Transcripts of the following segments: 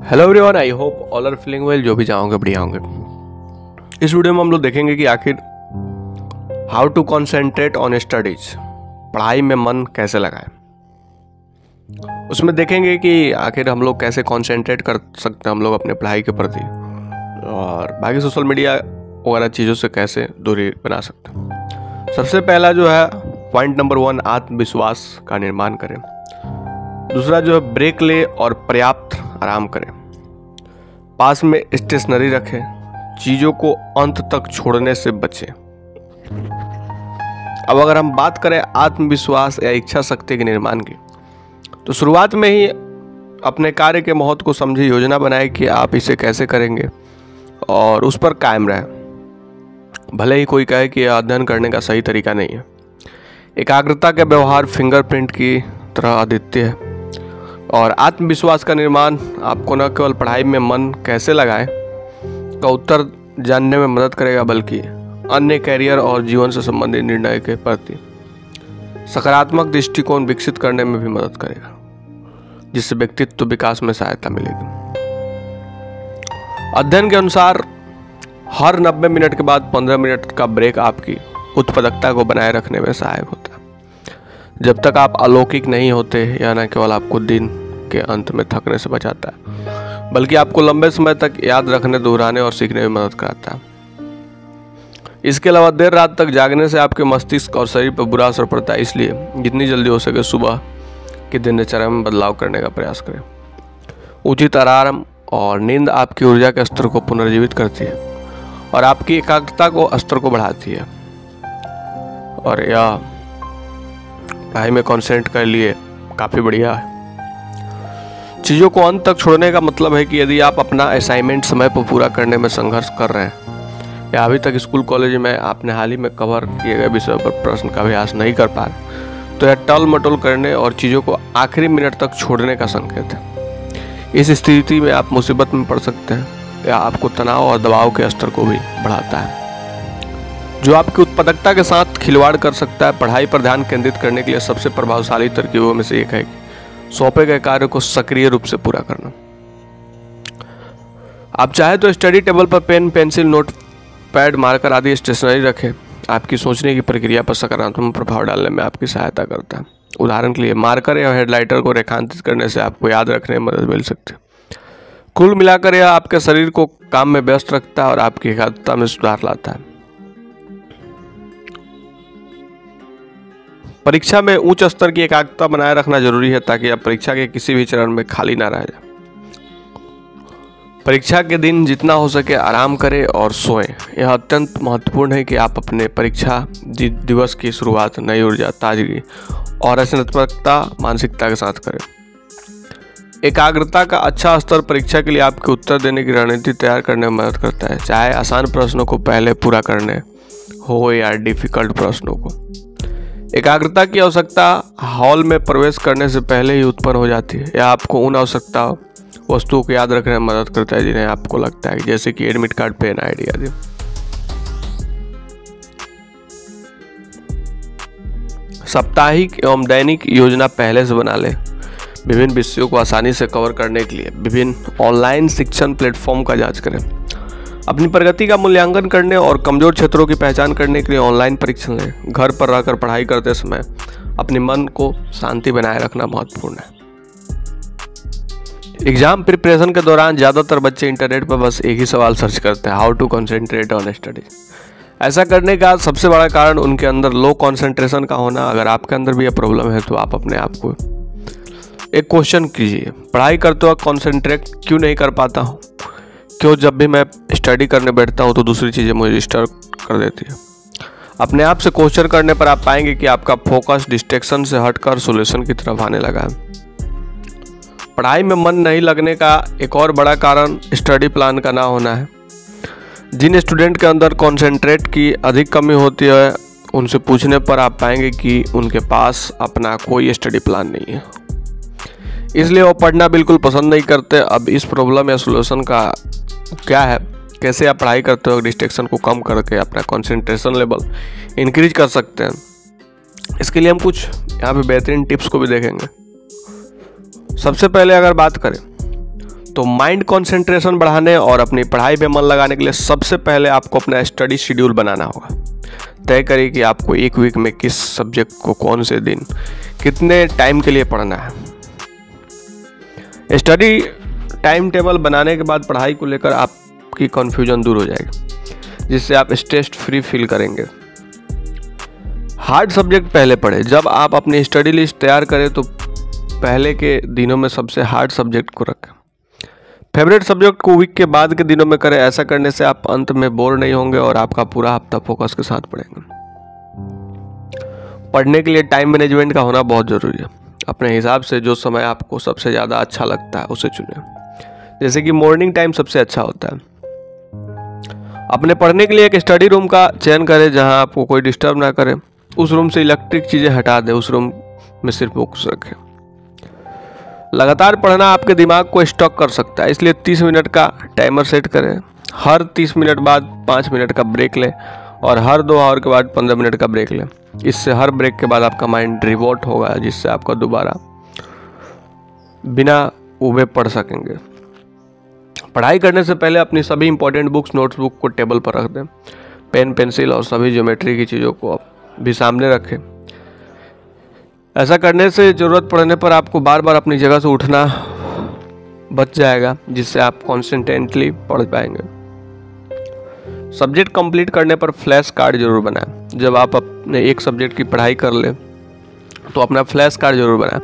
Hello everyone, I hope all are feeling well. जो भी चाहोगे बढ़िया होंगे। इस वीडियो में हम लोग देखेंगे कि आखिर how to concentrate on studies, पढ़ाई में मन कैसे लगाएं। उसमें देखेंगे कि आखिर हम लोग कैसे कॉन्सेंट्रेट कर सकते हैं हम लोग अपने पढ़ाई के प्रति, और बाकी सोशल मीडिया वगैरह चीज़ों से कैसे दूरी बना सकते हैं। सबसे पहला जो है पॉइंट नंबर 1, आत्मविश्वास का निर्माण करें। दूसरा जो है ब्रेक ले और पर्याप्त आराम करें। पास में स्टेशनरी रखें। चीज़ों को अंत तक छोड़ने से बचें। अब अगर हम बात करें आत्मविश्वास या इच्छा शक्ति के निर्माण की, तो शुरुआत में ही अपने कार्य के महत्व को समझे, योजना बनाए कि आप इसे कैसे करेंगे और उस पर कायम रहें। भले ही कोई कहे कि यह अध्ययन करने का सही तरीका नहीं है। एकाग्रता का व्यवहार फिंगरप्रिंट की तरह अद्वितीय है, और आत्मविश्वास का निर्माण आपको न केवल पढ़ाई में मन कैसे लगाएं का उत्तर जानने में मदद करेगा, बल्कि अन्य कैरियर और जीवन से संबंधित निर्णय के प्रति सकारात्मक दृष्टिकोण विकसित करने में भी मदद करेगा, जिससे व्यक्तित्व विकास में सहायता मिलेगी। अध्ययन के अनुसार हर 90 मिनट के बाद 15 मिनट का ब्रेक आपकी उत्पादकता को बनाए रखने में सहायक होता है। जब तक आप अलौकिक नहीं होते, यह न केवल आपको दिन के अंत में थकने से बचाता है, बल्कि आपको लंबे समय तक याद रखने, दोहराने और सीखने में मदद कराता है। इसके अलावा देर रात तक जागने से आपके मस्तिष्क और शरीर पर बुरा असर पड़ता है, इसलिए जितनी जल्दी हो सके सुबह की दिनचर्या में बदलाव करने का प्रयास करें। उचित आराम और नींद आपकी ऊर्जा के स्तर को पुनर्जीवित करती है और आपकी एकाग्रता को स्तर को बढ़ाती है, और यह पढ़ाई में कॉन्सेंट्रेट के लिए काफ़ी बढ़िया है। चीज़ों को अंत तक छोड़ने का मतलब है कि यदि आप अपना असाइनमेंट समय पर पूरा करने में संघर्ष कर रहे हैं, या अभी तक स्कूल कॉलेज में आपने हाल ही में कवर किए गए विषय पर प्रश्न का अभ्यास नहीं कर पा रहे, तो यह टल मटोल करने और चीज़ों को आखिरी मिनट तक छोड़ने का संकेत है। इस स्थिति में आप मुसीबत में पड़ सकते हैं, या आपको तनाव और दबाव के स्तर को भी बढ़ाता है, जो आपकी उत्पादकता के साथ खिलवाड़ कर सकता है। पढ़ाई पर ध्यान केंद्रित करने के लिए सबसे प्रभावशाली तरकीबों में से एक है कि सौंपे गए कार्य को सक्रिय रूप से पूरा करना। आप चाहे तो स्टडी टेबल पर pen, pencil, note pad, marker आदि स्टेशनरी रखें। आपकी सोचने की प्रक्रिया पर सकारात्मक प्रभाव डालने में आपकी सहायता करता है। उदाहरण के लिए मार्कर या हेडलाइटर को रेखांकित करने से आपको याद रखने में मदद मिल सकती है। कुल मिलाकर यह आपके शरीर को काम में व्यस्त रखता है और आपकी एकाग्रता में सुधार लाता है। परीक्षा में उच्च स्तर की एकाग्रता बनाए रखना जरूरी है, ताकि आप परीक्षा के किसी भी चरण में खाली ना रह जाए। परीक्षा के दिन जितना हो सके आराम करें और सोएं। यह अत्यंत महत्वपूर्ण है कि आप अपने परीक्षा दिवस की शुरुआत नई ऊर्जा, ताजगी और रचनात्मकता मानसिकता के साथ करें। एकाग्रता का अच्छा स्तर परीक्षा के लिए आपके उत्तर देने की रणनीति तैयार करने में मदद करता है, चाहे आसान प्रश्नों को पहले पूरा करने हो या डिफिकल्ट प्रश्नों को। एकाग्रता की आवश्यकता हॉल में प्रवेश करने से पहले ही उत्पन्न हो जाती है। यह आपको उन आवश्यकता वस्तुओं को याद रखने में मदद करता है जिन्हें आपको लगता है, जैसे कि एडमिट कार्ड, पेन, आईडी आदि। साप्ताहिक एवं दैनिक योजना पहले से बना लें। विभिन्न विषयों को आसानी से कवर करने के लिए विभिन्न ऑनलाइन शिक्षण प्लेटफॉर्म का जांच करें। अपनी प्रगति का मूल्यांकन करने और कमजोर क्षेत्रों की पहचान करने के लिए ऑनलाइन परीक्षण लें। घर पर रहकर पढ़ाई करते समय अपने मन को शांति बनाए रखना महत्वपूर्ण है। एग्जाम प्रिपरेशन के दौरान ज़्यादातर बच्चे इंटरनेट पर बस एक ही सवाल सर्च करते हैं, how to concentrate on study. ऐसा करने का सबसे बड़ा कारण उनके अंदर लो कंसंट्रेशन का होना। अगर आपके अंदर भी यह प्रॉब्लम है, तो आप अपने आप को एक क्वेश्चन कीजिए, पढ़ाई करते वक्त कंसंट्रेट क्यों नहीं कर पाता हूँ? क्यों जब भी मैं स्टडी करने बैठता हूँ तो दूसरी चीज़ें मुझे डिस्टर्ब कर देती है? अपने आप से क्वेश्चन करने पर आप पाएंगे कि आपका फोकस डिस्ट्रैक्शन से हटकर सॉल्यूशन की तरफ आने लगा है। पढ़ाई में मन नहीं लगने का एक और बड़ा कारण स्टडी प्लान का ना होना है। जिन स्टूडेंट के अंदर कंसंट्रेट की अधिक कमी होती है, उनसे पूछने पर आप पाएंगे कि उनके पास अपना कोई स्टडी प्लान नहीं है, इसलिए वो पढ़ना बिल्कुल पसंद नहीं करते। अब इस प्रॉब्लम या सॉल्यूशन का क्या है, कैसे आप पढ़ाई करते हो डिस्ट्रैक्शन को कम करके अपना कंसंट्रेशन लेवल इंक्रीज कर सकते हैं। इसके लिए हम कुछ यहाँ पे बेहतरीन टिप्स को भी देखेंगे। सबसे पहले अगर बात करें तो माइंड कंसंट्रेशन बढ़ाने और अपनी पढ़ाई में मन लगाने के लिए सबसे पहले आपको अपना स्टडी शेड्यूल बनाना होगा। तय करिए कि आपको एक वीक में किस सब्जेक्ट को कौन से दिन कितने टाइम के लिए पढ़ना है। स्टडी टाइम टेबल बनाने के बाद पढ़ाई को लेकर आपकी कन्फ्यूजन दूर हो जाएगी, जिससे आप स्ट्रेस फ्री फील करेंगे। हार्ड सब्जेक्ट पहले पढ़ें। जब आप अपनी स्टडी लिस्ट तैयार करें तो पहले के दिनों में सबसे हार्ड सब्जेक्ट को रखें। फेवरेट सब्जेक्ट को वीक के बाद के दिनों में करें। ऐसा करने से आप अंत में बोर नहीं होंगे और आपका पूरा हफ्ता फोकस के साथ पढ़ेंगे। पढ़ने के लिए टाइम मैनेजमेंट का होना बहुत ज़रूरी है। अपने हिसाब से जो समय आपको सबसे ज़्यादा अच्छा लगता है उसे चुनें। जैसे कि मॉर्निंग टाइम सबसे अच्छा होता है। अपने पढ़ने के लिए एक स्टडी रूम का चयन करें जहां आपको कोई डिस्टर्ब ना करे। उस रूम से इलेक्ट्रिक चीज़ें हटा दें। उस रूम में सिर्फ बुक्स रखें। लगातार पढ़ना आपके दिमाग को स्टॉक कर सकता है, इसलिए 30 मिनट का टाइमर सेट करें। हर 30 मिनट बाद 5 मिनट का ब्रेक लें और हर 2 आवर के बाद 15 मिनट का ब्रेक लें। इससे हर ब्रेक के बाद आपका माइंड रिवोर्ट होगा, जिससे आपका दोबारा बिना उबे पढ़ सकेंगे। पढ़ाई करने से पहले अपनी सभी इंपॉर्टेंट बुक्स नोटबुक को टेबल पर रख दें। पेन, पेंसिल और सभी ज्योमेट्री की चीज़ों को भी सामने रखें। ऐसा करने से ज़रूरत पड़ने पर आपको बार बार अपनी जगह से उठना बच जाएगा, जिससे आप कॉन्सेंट्रेटली पढ़ पाएंगे। सब्जेक्ट कंप्लीट करने पर फ्लैश कार्ड जरूर बनाएं। जब आप अपने एक सब्जेक्ट की पढ़ाई कर लें तो अपना फ्लैश कार्ड जरूर बनाएं।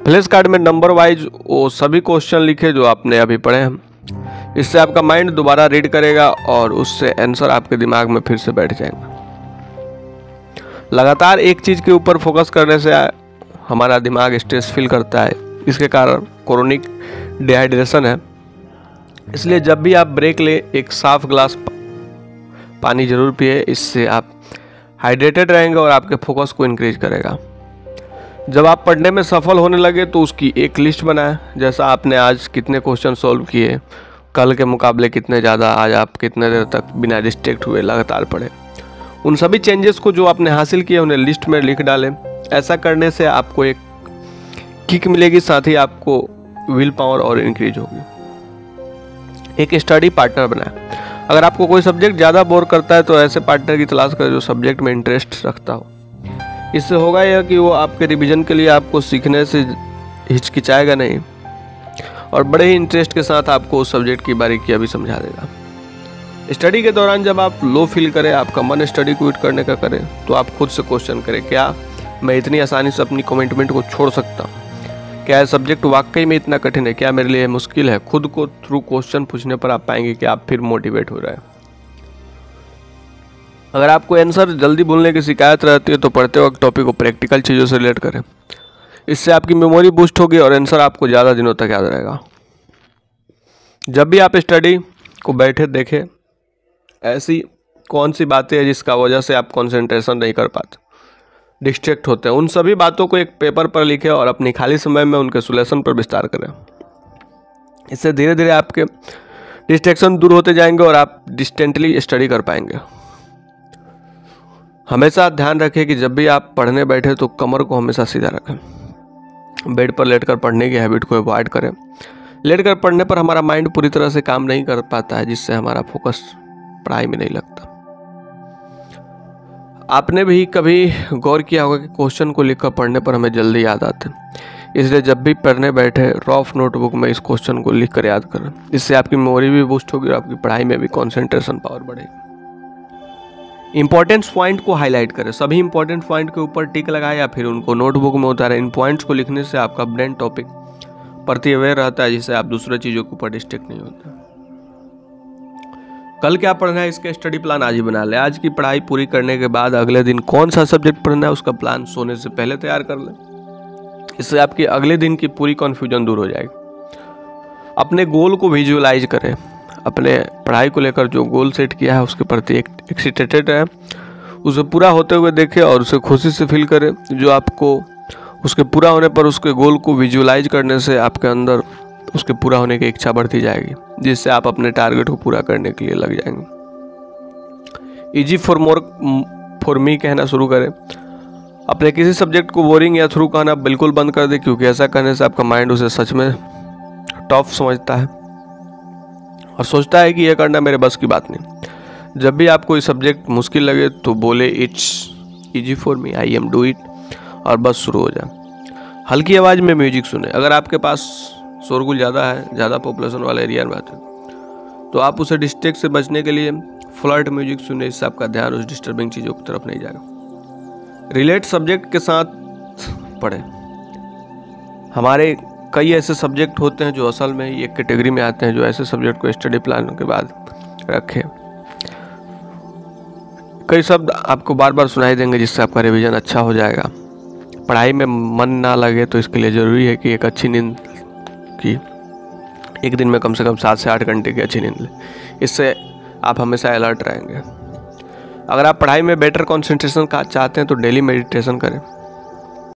फ्लैश कार्ड में नंबर वाइज वो सभी क्वेश्चन लिखे जो आपने अभी पढ़े हैं। इससे आपका माइंड दोबारा रीड करेगा और उससे आंसर आपके दिमाग में फिर से बैठ जाएंगे। लगातार एक चीज़ के ऊपर फोकस करने से हमारा दिमाग स्ट्रेस फील करता है। इसके कारण क्रोनिक डिहाइड्रेशन है। इसलिए जब भी आप ब्रेक ले एक साफ ग्लास पानी जरूर पिए। इससे आप हाइड्रेटेड रहेंगे और आपके फोकस को इंक्रीज करेगा। जब आप पढ़ने में सफल होने लगे तो उसकी एक लिस्ट बनाएं। जैसा आपने आज कितने क्वेश्चन सॉल्व किए, कल के मुकाबले कितने ज़्यादा, आज आप कितने देर तक बिना डिस्ट्रैक्ट हुए लगातार पढ़े। उन सभी चेंजेस को जो आपने हासिल किए उन्हें लिस्ट में लिख डालें। ऐसा करने से आपको एक किक मिलेगी, साथ ही आपको विल पावर और इंक्रीज होगी। एक स्टडी पार्टनर बनाएं। अगर आपको कोई सब्जेक्ट ज़्यादा बोर करता है तो ऐसे पार्टनर की तलाश करें जो सब्जेक्ट में इंटरेस्ट रखता हो। इससे होगा यह कि वो आपके रिवीजन के लिए आपको सीखने से हिचकिचाएगा नहीं और बड़े ही इंटरेस्ट के साथ आपको उस सब्जेक्ट की बारीकियां भी समझा देगा। स्टडी के दौरान जब आप लो फील करें, आपका मन स्टडी क्विट करने का करे, तो आप खुद से क्वेश्चन करें, क्या मैं इतनी आसानी से अपनी कमिटमेंट को छोड़ सकता हूँ? क्या यह सब्जेक्ट वाकई में इतना कठिन है? क्या मेरे लिए मुश्किल है? खुद को थ्रू क्वेश्चन पूछने पर आप पाएंगे कि आप फिर मोटिवेट हो रहे हैं। अगर आपको आंसर जल्दी भूलने की शिकायत रहती है तो पढ़ते वक्त टॉपिक को प्रैक्टिकल चीज़ों से रिलेट करें। इससे आपकी मेमोरी बूस्ट होगी और आंसर आपको ज़्यादा दिनों तक याद रहेगा। जब भी आप स्टडी को बैठे देखें, ऐसी कौन सी बातें हैं जिसका वजह से आप कंसंट्रेशन नहीं कर पाते, डिस्ट्रैक्ट होते हैं, उन सभी बातों को एक पेपर पर लिखें और अपनी खाली समय में उनके सॉल्यूशन पर विस्तार करें। इससे धीरे धीरे आपके डिस्ट्रैक्शन दूर होते जाएंगे और आप डिस्टेंटली स्टडी कर पाएंगे। हमेशा ध्यान रखें कि जब भी आप पढ़ने बैठे तो कमर को हमेशा सीधा रखें। बेड पर लेटकर पढ़ने की हैबिट को अवॉइड करें। लेटकर पढ़ने पर हमारा माइंड पूरी तरह से काम नहीं कर पाता है, जिससे हमारा फोकस पढ़ाई में नहीं लगता। आपने भी कभी गौर किया होगा कि क्वेश्चन को लिखकर पढ़ने पर हमें जल्दी याद आते हैं। इसलिए जब भी पढ़ने बैठे रफ नोटबुक में इस क्वेश्चन को लिखकर याद करें। इससे आपकी मेमोरी भी बूस्ट होगी और आपकी पढ़ाई में भी कंसंट्रेशन पावर बढ़ेगी। इंपॉर्टेंस पॉइंट को हाईलाइट करें। सभी इंपॉर्टेंट पॉइंट के ऊपर टिक लगाएं या फिर उनको नोटबुक में उतारें। इन पॉइंट्स को लिखने से आपका ब्रेन टॉपिक प्रति अवेयर रहता है, जिससे आप दूसरे चीज़ों के ऊपर डिस्ट्रैक्ट नहीं होते। कल क्या पढ़ना है इसका स्टडी प्लान आज ही बना लें। आज की पढ़ाई पूरी करने के बाद अगले दिन कौन सा सब्जेक्ट पढ़ना है उसका प्लान सोने से पहले तैयार कर लें। इससे आपकी अगले दिन की पूरी कन्फ्यूजन दूर हो जाएगी। अपने गोल को विजुअलाइज करें। अपने पढ़ाई को लेकर जो गोल सेट किया है उसके प्रति एक्साइटेड है, उसे पूरा होते हुए देखें और उसे खुशी से फील करें। जो आपको उसके पूरा होने पर उसके गोल को विजुअलाइज करने से आपके अंदर उसके पूरा होने की इच्छा बढ़ती जाएगी, जिससे आप अपने टारगेट को पूरा करने के लिए लग जाएंगे। इजी फॉर मी कहना शुरू करें। अपने किसी सब्जेक्ट को बोरिंग या थ्रू कहना बिल्कुल बंद कर दें, क्योंकि ऐसा करने से आपका माइंड उसे सच में टफ समझता है। और सोचता है कि यह करना मेरे बस की बात नहीं। जब भी आपको ये सब्जेक्ट मुश्किल लगे तो बोले it's easy for me, I am do it, और बस शुरू हो जाए। हल्की आवाज़ में म्यूजिक सुने। अगर आपके पास शोरगुल ज़्यादा है, ज़्यादा पॉपुलेशन वाले एरिया में आते हैं, तो आप उसे डिस्ट्रैक्ट से बचने के लिए फ्लर्ट म्यूजिक सुने। इससे आपका ध्यान उस डिस्टर्बिंग चीज़ों की तरफ नहीं जाएगा। रिलेट सब्जेक्ट के साथ पढ़ें। हमारे कई ऐसे सब्जेक्ट होते हैं जो असल में एक कैटेगरी में आते हैं, जो ऐसे सब्जेक्ट को स्टडी प्लान के बाद रखें। कई शब्द आपको बार बार सुनाई देंगे जिससे आपका रिवीजन अच्छा हो जाएगा। पढ़ाई में मन ना लगे तो इसके लिए ज़रूरी है कि एक अच्छी नींद की, एक दिन में कम से कम 7 से 8 घंटे की अच्छी नींद लें। इससे आप हमेशा अलर्ट रहेंगे। अगर आप पढ़ाई में बेटर कंसंट्रेशन का चाहते हैं तो डेली मेडिटेशन करें।